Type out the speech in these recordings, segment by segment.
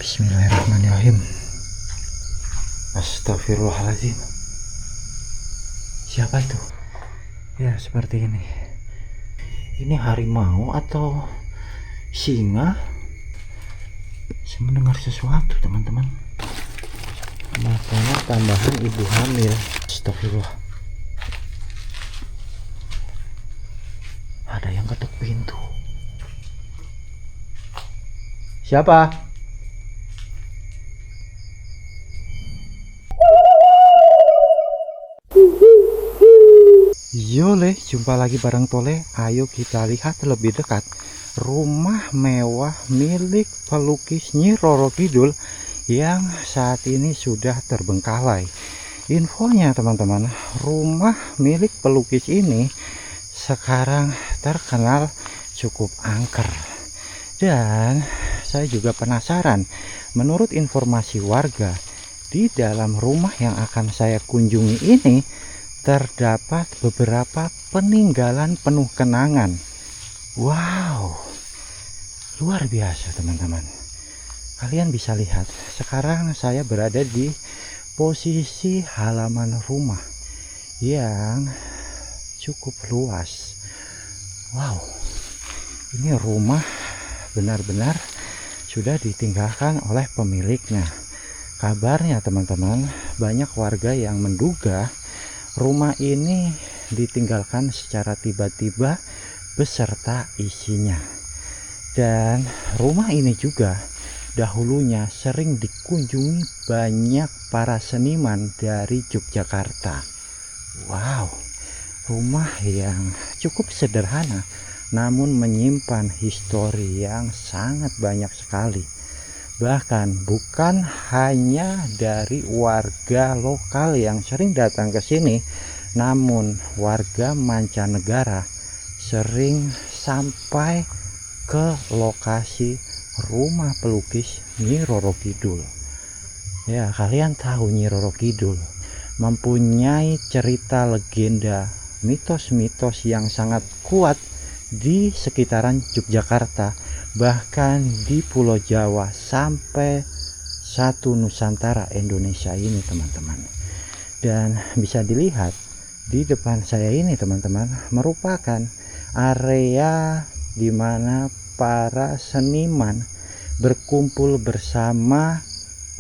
Bismillahirrahmanirrahim. Astagfirullahaladzim. Siapa itu? Ya, seperti ini. Ini harimau atau singa? Saya mendengar sesuatu, teman-teman. Makanan tambahan ibu hamil. Astagfirullah. Ada yang ketuk pintu. Siapa? Yole, jumpa lagi bareng Tole. Ayo kita lihat lebih dekat rumah mewah milik pelukis Nyi Roro Kidul yang saat ini sudah terbengkalai. Infonya teman-teman, rumah milik pelukis ini sekarang terkenal cukup angker. Dan saya juga penasaran, menurut informasi warga, di dalam rumah yang akan saya kunjungi ini terdapat beberapa peninggalan penuh kenangan. Wow, luar biasa teman-teman. Kalian bisa lihat, sekarang saya berada di posisi halaman rumah yang cukup luas. Wow, ini rumah benar-benar sudah ditinggalkan oleh pemiliknya. Kabarnya teman-teman, banyak warga yang menduga rumah ini ditinggalkan secara tiba-tiba beserta isinya. Dan rumah ini juga dahulunya sering dikunjungi banyak para seniman dari Yogyakarta. Wow, rumah yang cukup sederhana namun menyimpan histori yang sangat banyak sekali. Bahkan bukan hanya dari warga lokal yang sering datang ke sini, namun warga mancanegara sering sampai ke lokasi rumah pelukis Nyi Roro Kidul. Ya, kalian tahu Nyi Roro Kidul mempunyai cerita legenda, mitos-mitos yang sangat kuat di sekitaran Yogyakarta, bahkan di Pulau Jawa sampai satu Nusantara Indonesia ini teman-teman. Dan bisa dilihat di depan saya ini teman-teman, merupakan area di mana para seniman berkumpul bersama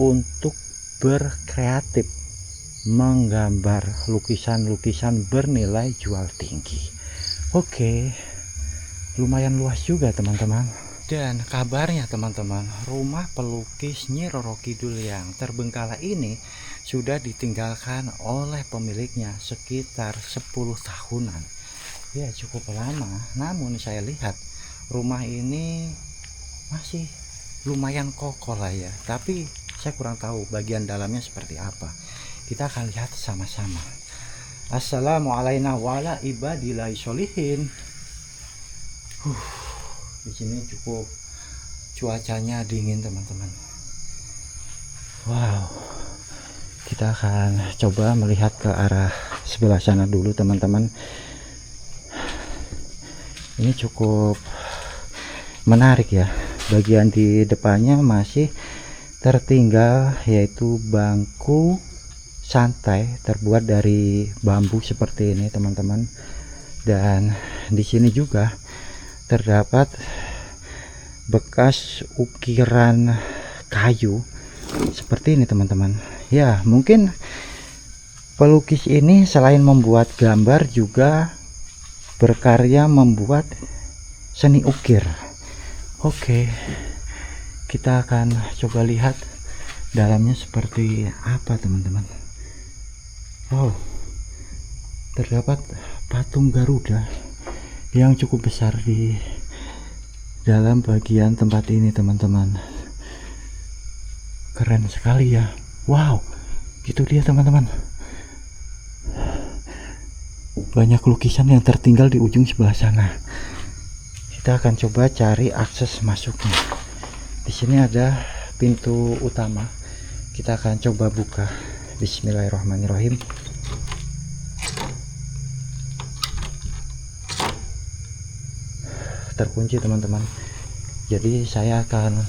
untuk berkreatif menggambar lukisan-lukisan bernilai jual tinggi. Oke, lumayan luas juga teman-teman. Dan kabarnya teman-teman, rumah pelukis Nyi Roro Kidul yang terbengkalai ini sudah ditinggalkan oleh pemiliknya sekitar 10 tahunan. Ya, cukup lama. Namun saya lihat rumah ini masih lumayan kokoh lah ya. Tapi saya kurang tahu bagian dalamnya seperti apa. Kita akan lihat sama-sama. Assalamualaikum warahmatullahi wabarakatuh. Di sini cukup cuacanya dingin teman-teman. Wow, kita akan coba melihat ke arah sebelah sana dulu teman-teman. Ini cukup menarik ya. Bagian di depannya masih tertinggal, yaitu bangku santai terbuat dari bambu seperti ini teman-teman. Dan di sini juga terdapat bekas ukiran kayu seperti ini teman-teman. Ya, mungkin pelukis ini selain membuat gambar juga berkarya membuat seni ukir. Oke, kita akan coba lihat dalamnya seperti apa teman-teman. Wow, terdapat patung Garuda yang cukup besar di dalam bagian tempat ini teman-teman. Keren sekali ya. Wow, itu dia teman-teman, banyak lukisan yang tertinggal di ujung sebelah sana. Kita akan coba cari akses masuknya. Di sini ada pintu utama. Kita akan coba buka. Bismillahirrahmanirrahim. Terkunci teman-teman, jadi saya akan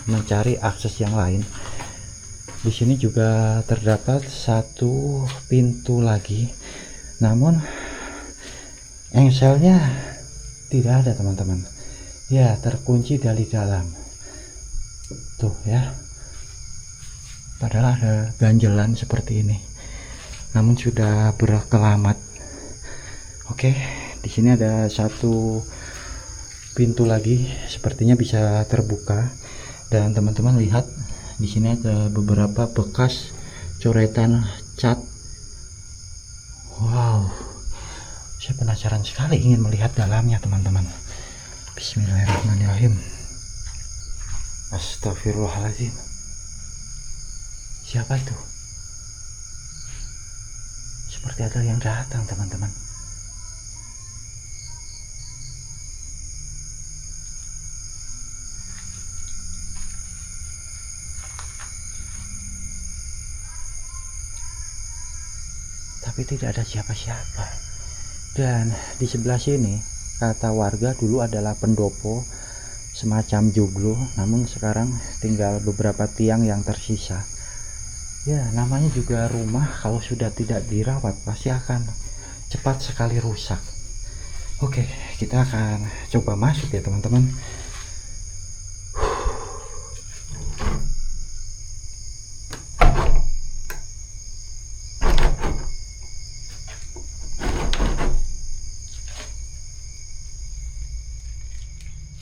mencari akses yang lain. Di sini juga terdapat satu pintu lagi, namun engselnya tidak ada teman-teman. Ya, terkunci dari dalam. Tuh ya. Padahal ada ganjelan seperti ini, namun sudah berkelamat. Oke, di sini ada satu pintu lagi, sepertinya bisa terbuka. Dan teman-teman lihat, di sini ada beberapa bekas coretan cat. Wow, saya penasaran sekali ingin melihat dalamnya teman-teman. Bismillahirrahmanirrahim. Astagfirullahaladzim. Siapa itu? Seperti ada yang datang teman-teman. Tapi tidak ada siapa-siapa. Dan di sebelah sini, kata warga dulu adalah pendopo, semacam joglo, namun sekarang tinggal beberapa tiang yang tersisa. Ya, namanya juga rumah, kalau sudah tidak dirawat pasti akan cepat sekali rusak. Oke, kita akan coba masuk ya teman-teman.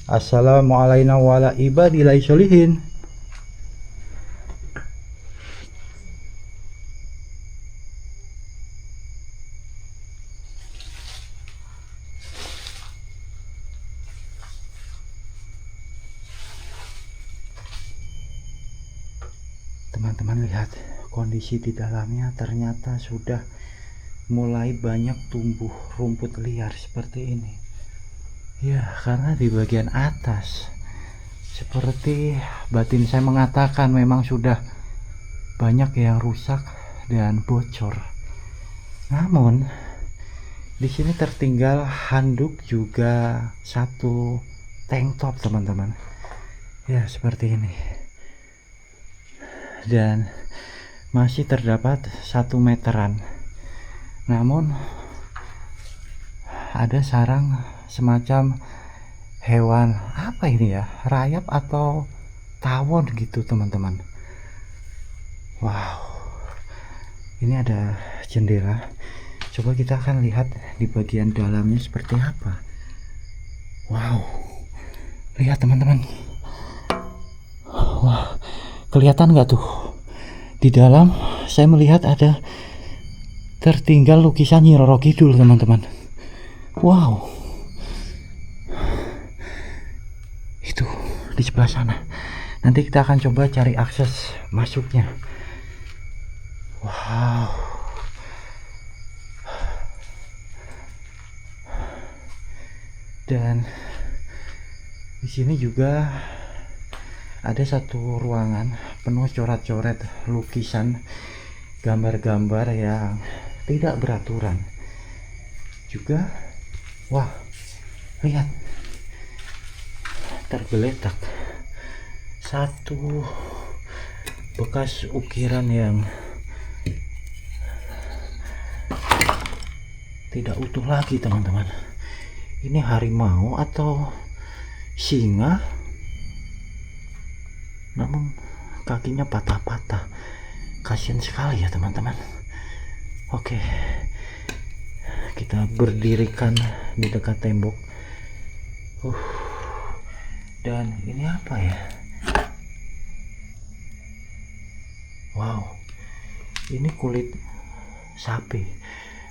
Assalamualaikum warahmatullahi wabarakatuh. Teman-teman lihat, kondisi di dalamnya ternyata sudah mulai banyak tumbuh rumput liar seperti ini. Ya, karena di bagian atas seperti batin saya mengatakan memang sudah banyak yang rusak dan bocor. Namun di sini tertinggal handuk juga satu tank top teman-teman. Ya, seperti ini. Dan masih terdapat 1 meteran. Namun ada sarang semacam hewan, apa ini ya, rayap atau tawon gitu teman-teman. Wow, ini ada jendela. Coba kita akan lihat di bagian dalamnya seperti apa. Wow, lihat teman-teman. Wah, kelihatan nggak tuh? Di dalam saya melihat ada tertinggal lukisan Nyi Roro Kidul teman-teman. Wow, itu di sebelah sana. Nanti kita akan coba cari akses masuknya. Wow, dan di sini juga ada satu ruangan penuh coret-coret lukisan, gambar-gambar yang tidak beraturan juga. Wah, lihat, tergeletak satu bekas ukiran yang tidak utuh lagi teman-teman. Ini harimau atau singa, namun kakinya patah-patah. Kasian sekali ya teman-teman. Oke, kita berdirikan di dekat tembok. Dan ini apa ya? Wow, ini kulit sapi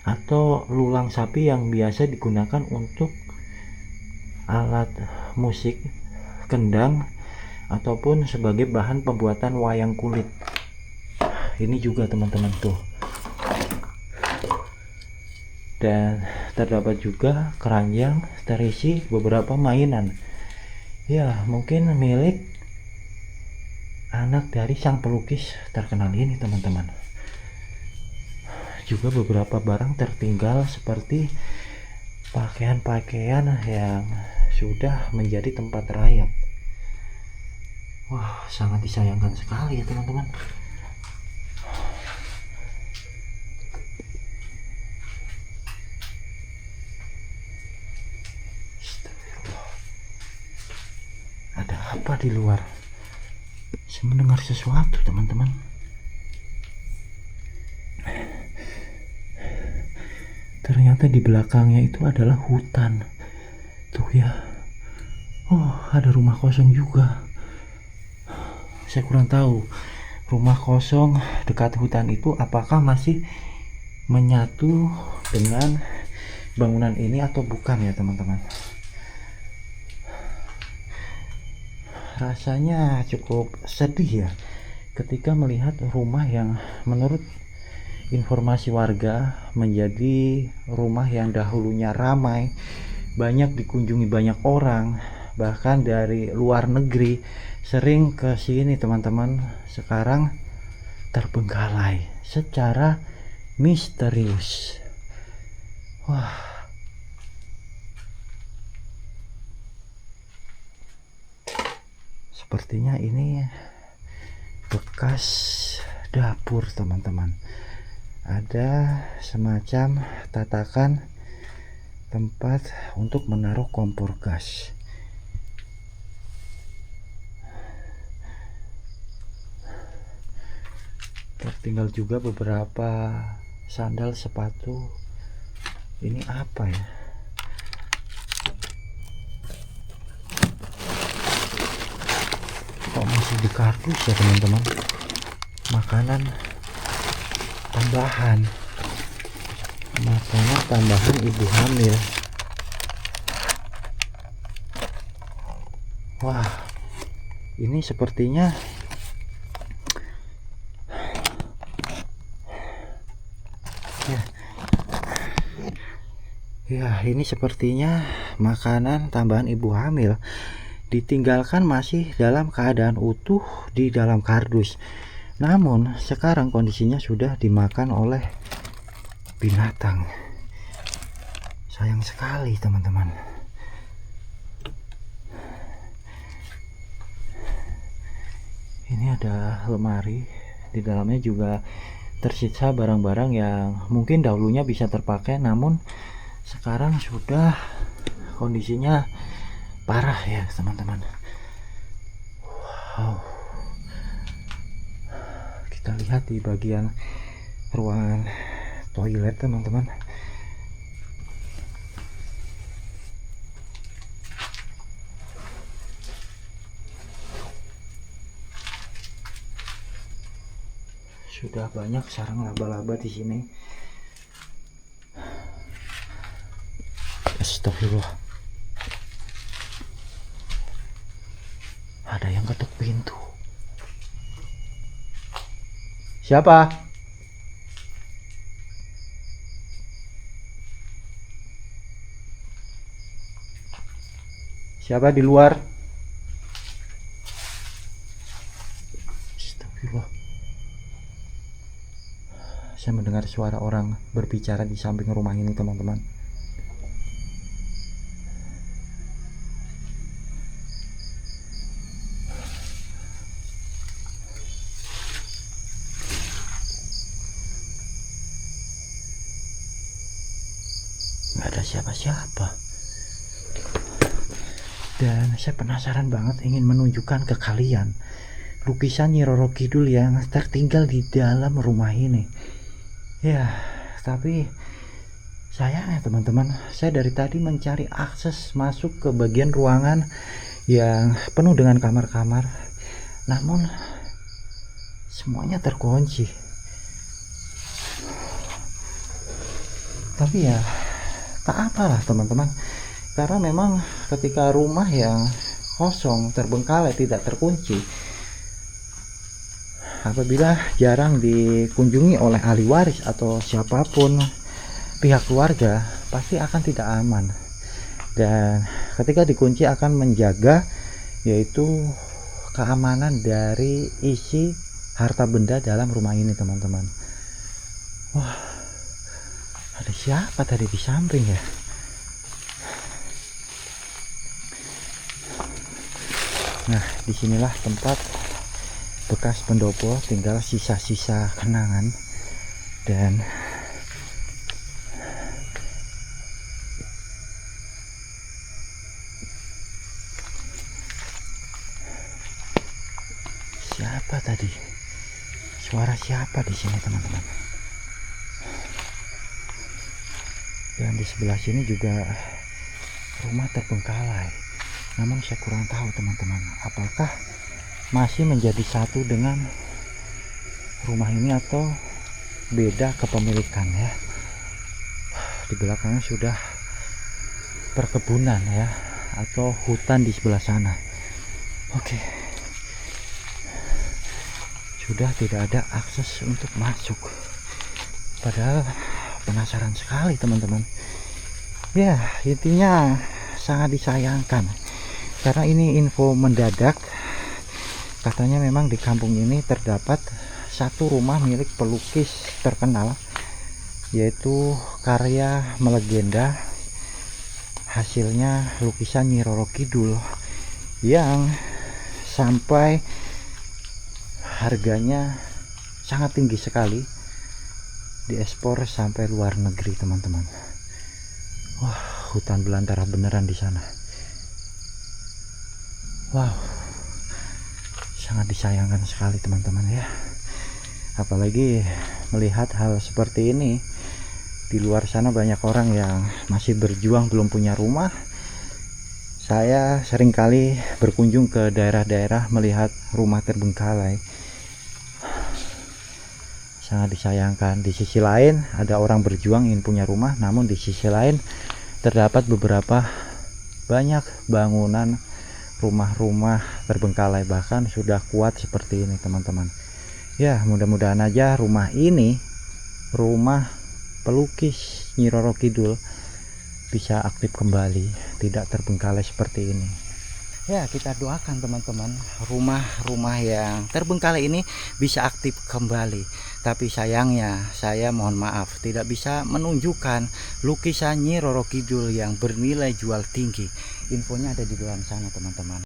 atau lulang sapi yang biasa digunakan untuk alat musik, kendang, ataupun sebagai bahan pembuatan wayang kulit. Ini juga teman-teman tuh. Dan terdapat juga keranjang terisi beberapa mainan. Ya, mungkin milik anak dari sang pelukis terkenal ini teman-teman. Juga beberapa barang tertinggal seperti pakaian-pakaian yang sudah menjadi tempat rayap. Wah, sangat disayangkan sekali ya teman-teman. Ada apa di luar? Saya mendengar sesuatu teman-teman. Ternyata di belakangnya itu adalah hutan. Tuh ya. Oh, ada rumah kosong juga. Saya kurang tahu rumah kosong dekat hutan itu apakah masih menyatu dengan bangunan ini atau bukan ya teman-teman. Rasanya cukup sedih ya ketika melihat rumah yang menurut informasi warga menjadi rumah yang dahulunya ramai, banyak dikunjungi banyak orang, bahkan dari luar negeri sering ke sini teman-teman, sekarang terbengkalai secara misterius. Wah, sepertinya ini bekas dapur teman-teman. Ada semacam tatakan tempat untuk menaruh kompor gas. Tertinggal juga beberapa sandal sepatu. Ini apa ya? Kok masih di kardus ya teman-teman? Makanan tambahan ibu hamil. Wah, ini sepertinya ini sepertinya makanan tambahan ibu hamil, ditinggalkan masih dalam keadaan utuh di dalam kardus. Namun sekarang kondisinya sudah dimakan oleh binatang. Sayang sekali teman-teman. Ini ada lemari, di dalamnya juga tersisa barang-barang yang mungkin dahulunya bisa terpakai, namun sekarang sudah kondisinya parah ya teman-teman. Wow. Kita lihat di bagian ruangan toilet teman-teman. Sudah banyak sarang laba-laba di sini. Astagfirullah. Ada yang ketuk pintu. Siapa? Siapa di luar? Astagfirullah. Saya mendengar suara orang berbicara di samping rumah ini teman-teman. Nggak ada siapa-siapa. Dan saya penasaran banget, ingin menunjukkan ke kalian lukisan Nyi Roro Kidul yang tertinggal di dalam rumah ini. Ya, tapi sayangnya teman-teman, saya dari tadi mencari akses masuk ke bagian ruangan yang penuh dengan kamar-kamar, namun semuanya terkunci. Tapi ya tak apalah teman-teman, karena memang ketika rumah yang kosong, terbengkalai, tidak terkunci, apabila jarang dikunjungi oleh ahli waris atau siapapun pihak keluarga, pasti akan tidak aman. Dan ketika dikunci akan menjaga yaitu keamanan dari isi harta benda dalam rumah ini teman-teman. Wah, ada siapa tadi di samping ya? Nah, disinilah tempat bekas pendopo, tinggal sisa-sisa kenangan. Dan siapa tadi? Suara siapa di sini, teman-teman? Dan di sebelah sini juga rumah terbengkalai. Namun saya kurang tahu, teman-teman, apakah masih menjadi satu dengan rumah ini atau beda kepemilikan ya. Di belakangnya sudah perkebunan ya, atau hutan di sebelah sana. Oke. Sudah tidak ada akses untuk masuk. Padahal penasaran sekali, teman-teman. Ya, intinya sangat disayangkan karena ini info mendadak. Katanya memang di kampung ini terdapat satu rumah milik pelukis terkenal, yaitu karya melegenda hasilnya lukisan Nyi Roro Kidul yang sampai harganya sangat tinggi sekali, diekspor sampai luar negeri, teman-teman. Wah, hutan belantara beneran di sana. Wow, sangat disayangkan sekali, teman-teman ya. Apalagi melihat hal seperti ini. Di luar sana banyak orang yang masih berjuang belum punya rumah. Saya seringkali berkunjung ke daerah-daerah melihat rumah terbengkalai. Sangat disayangkan. Di sisi lain ada orang berjuang ingin punya rumah, namun di sisi lain terdapat beberapa banyak bangunan rumah-rumah terbengkalai, bahkan sudah kuat seperti ini, teman-teman. Ya, mudah-mudahan aja rumah ini, rumah pelukis Nyi Roro Kidul, bisa aktif kembali, tidak terbengkalai seperti ini. Ya, kita doakan, teman-teman, rumah-rumah yang terbengkalai ini bisa aktif kembali. Tapi sayangnya saya mohon maaf tidak bisa menunjukkan lukisan Nyi Roro Kidul yang bernilai jual tinggi. Infonya ada di dalam sana, teman-teman.